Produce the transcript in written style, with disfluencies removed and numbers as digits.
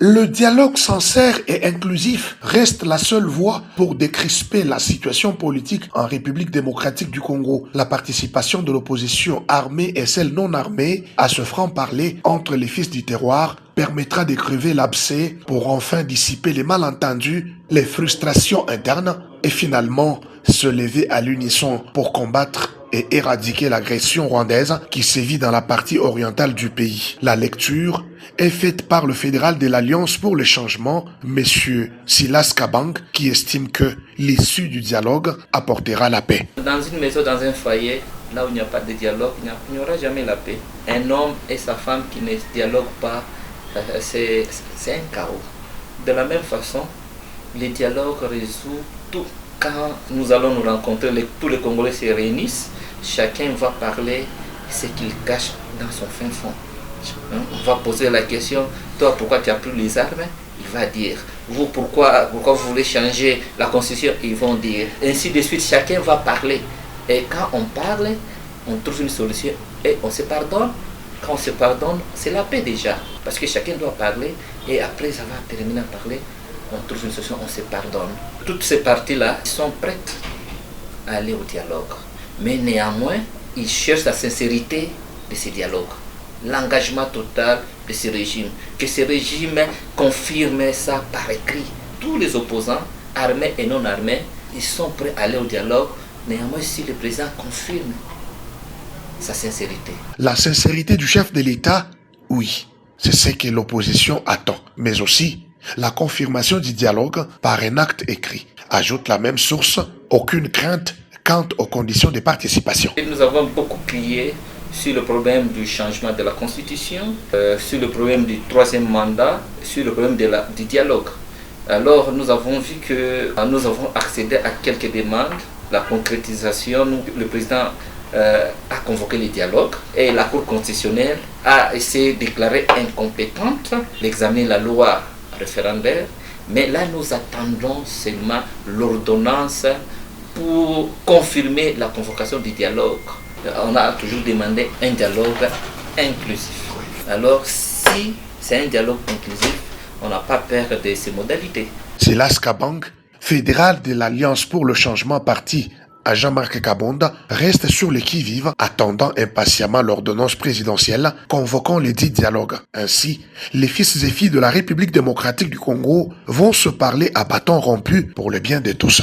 Le dialogue sincère et inclusif reste la seule voie pour décrisper la situation politique en République démocratique du Congo. La participation de l'opposition armée et celle non armée à ce franc-parler entre les fils du terroir permettra de crever l'abcès pour enfin dissiper les malentendus, les frustrations internes et finalement se lever à l'unisson pour combattre et éradiquer l'agression rwandaise qui sévit dans la partie orientale du pays. La lecture est faite par le fédéral de l'Alliance pour le changement, M. Silas Kabang, qui estime que l'issue du dialogue apportera la paix. Dans une maison, dans un foyer, là où il n'y a pas de dialogue, il n'y aura jamais la paix. Un homme et sa femme qui ne dialoguent pas, c'est un chaos. De la même façon, le dialogue résout tout. Quand nous allons nous rencontrer, tous les Congolais se réunissent, chacun va parler ce qu'il cache dans son fin fond. On va poser la question, toi pourquoi tu as pris les armes? Il va dire, vous pourquoi vous voulez changer la constitution? Ils vont dire, ainsi de suite, chacun va parler. Et quand on parle, on trouve une solution et on se pardonne. Quand on se pardonne, c'est la paix déjà. Parce que chacun doit parler et après ça va terminer à parler. On trouve une solution, on se pardonne. Toutes ces parties-là sont prêtes à aller au dialogue. Mais néanmoins, ils cherchent la sincérité de ces dialogues. L'engagement total de ce régime. Que ce régime confirme ça par écrit. Tous les opposants, armés et non armés, ils sont prêts à aller au dialogue. Néanmoins, si le président confirme sa sincérité. La sincérité du chef de l'État, oui, c'est ce que l'opposition attend. Mais aussi, la confirmation du dialogue par un acte écrit. Ajoute la même source, aucune crainte quant aux conditions de participation. Et nous avons beaucoup crié sur le problème du changement de la constitution, sur le problème du troisième mandat, sur le problème du dialogue. Alors nous avons vu que nous avons accédé à quelques demandes. La concrétisation, le président a convoqué le dialogue et la Cour constitutionnelle a essayé de déclarer incompétente d'examiner la loi référendaire, mais là nous attendons seulement l'ordonnance pour confirmer la convocation du dialogue. On a toujours demandé un dialogue inclusif. Alors si c'est un dialogue inclusif, on n'a pas peur de ces modalités. Silas Kabang, fédéral de l'Alliance pour le changement parti à Jean-Marc Kabonda, reste sur le qui-vive, attendant impatiemment l'ordonnance présidentielle convoquant les dits dialogues. Ainsi, les fils et filles de la République démocratique du Congo vont se parler à bâton rompu pour le bien de tous.